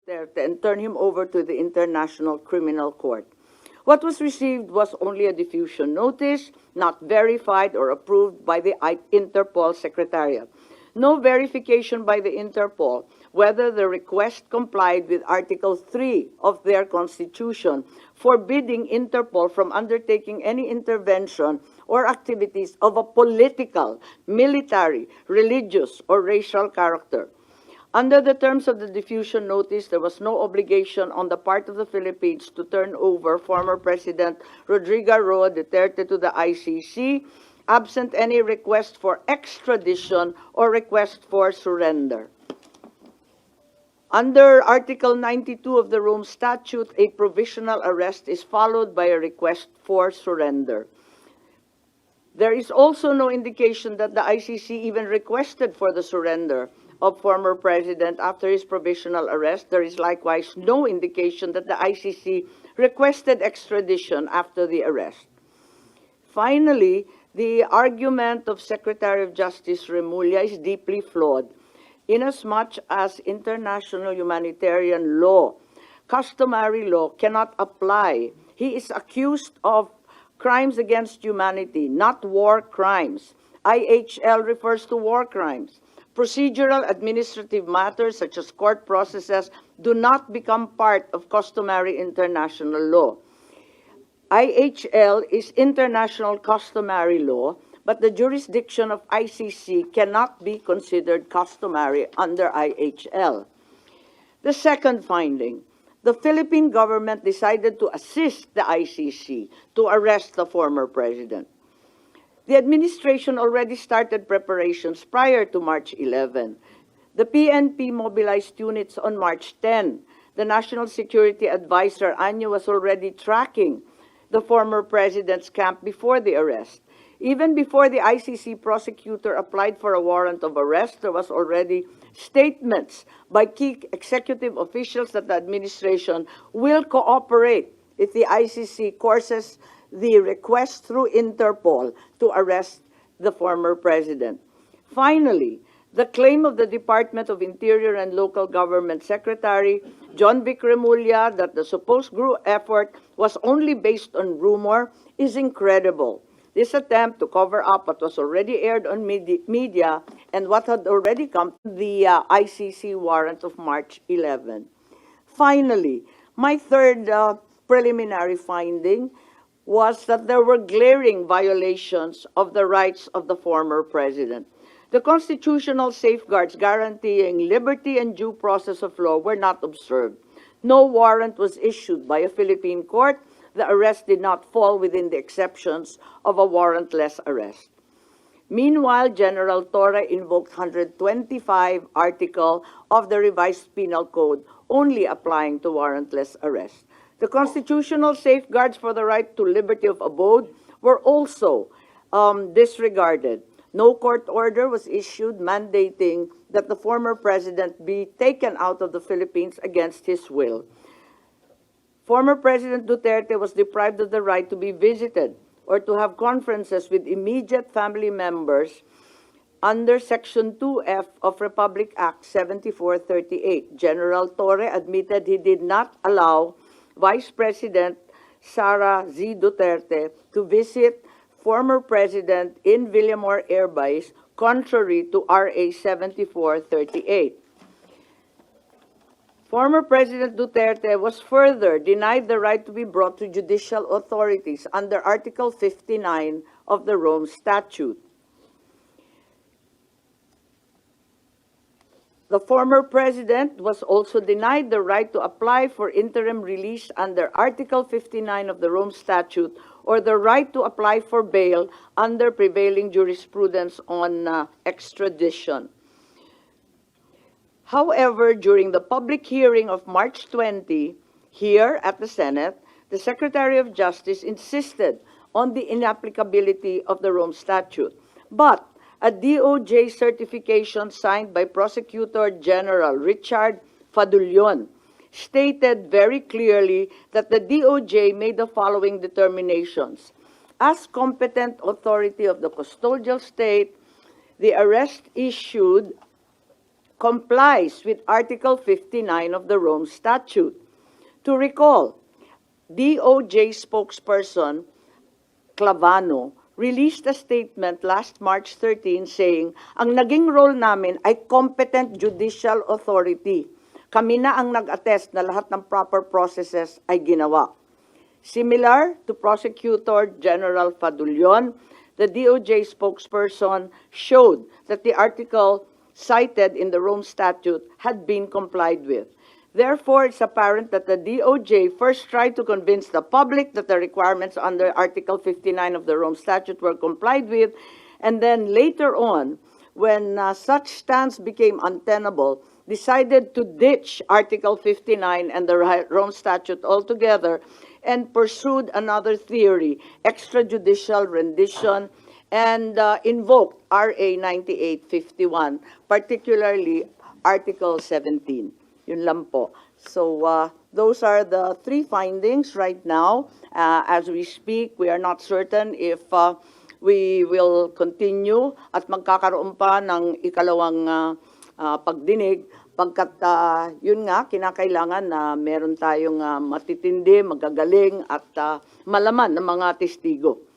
Duterte and turn him over to the International Criminal Court. What was received was only a diffusion notice, not verified or approved by the Interpol Secretariat. No verification by the Interpol whether the request complied with Article 3 of their constitution, forbidding Interpol from undertaking any intervention or activities of a political, military, religious, or racial character. Under the terms of the diffusion notice, there was no obligation on the part of the Philippines to turn over former President Rodrigo Roa Duterte to the ICC, absent any request for extradition or request for surrender. Under Article 92 of the Rome Statute, a provisional arrest is followed by a request for surrender. There is also no indication that the ICC even requested for the surrender of former president after his provisional arrest. There is likewise no indication that the ICC requested extradition after the arrest. Finally, the argument of Secretary of Justice Remulla is deeply flawed, inasmuch as international humanitarian law, customary law, cannot apply. He is accused of crimes against humanity, not war crimes. IHL refers to war crimes. Procedural administrative matters such as court processes do not become part of customary international law. IHL is international customary law, but the jurisdiction of ICC cannot be considered customary under IHL. The second finding, the Philippine government decided to assist the ICC to arrest the former president. The administration already started preparations prior to March 11. The PNP mobilized units on March 10. The National Security Advisor, Anyo, was already tracking the former president's camp before the arrest. Even before the ICC prosecutor applied for a warrant of arrest, there was already statements by key executive officials that the administration will cooperate if the ICC courses the request through Interpol to arrest the former president. Finally, the claim of the Department of Interior and Local Government Secretary, John Vic Remulla, that the supposed group effort was only based on rumor is incredible. This attempt to cover up what was already aired on media and what had already come to the ICC warrant of March 11. Finally, my third preliminary finding was that there were glaring violations of the rights of the former president. The constitutional safeguards guaranteeing liberty and due process of law were not observed. No warrant was issued by a Philippine court. The arrest did not fall within the exceptions of a warrantless arrest. Meanwhile, General Torre invoked 125 article of the revised penal code only applying to warrantless arrest. The constitutional safeguards for the right to liberty of abode were also disregarded. No court order was issued mandating that the former president be taken out of the Philippines against his will. Former President Duterte was deprived of the right to be visited or to have conferences with immediate family members under Section 2F of Republic Act 7438. General Torre admitted he did not allow Vice President Sara Z. Duterte to visit former president in Villamor Air Base, contrary to RA 7438. Former President Duterte was further denied the right to be brought to judicial authorities under Article 59 of the Rome Statute. The former president was also denied the right to apply for interim release under Article 59 of the Rome Statute or the right to apply for bail under prevailing jurisprudence on extradition. However, during the public hearing of March 20, here at the Senate, the Secretary of Justice insisted on the inapplicability of the Rome Statute. But a DOJ certification signed by Prosecutor General Richard Fadulion stated very clearly that the DOJ made the following determinations. As competent authority of the custodial state, the arrest issued complies with Article 59 of the Rome Statute. To recall, DOJ spokesperson Clavano released a statement last March 13 saying, ang naging role namin ay competent judicial authority. Kami na ang nag-attest na lahat ng proper processes ay ginawa. Similar to Prosecutor General Fadulion, the DOJ spokesperson showed that the article cited in the Rome Statute had been complied with. Therefore, it's apparent that the DOJ first tried to convince the public that the requirements under Article 59 of the Rome Statute were complied with, and then later on, when such stance became untenable, decided to ditch Article 59 and the Rome Statute altogether and pursued another theory, extrajudicial rendition, and invoked RA 9851, particularly Article 17. Yun lang po. So those are the three findings right now. As we speak, we are not certain if we will continue at magkakaroon pa ng ikalawang pagdinig pagkat yun nga, kinakailangan na meron tayong matitindi, magagaling at malaman ng mga testigo.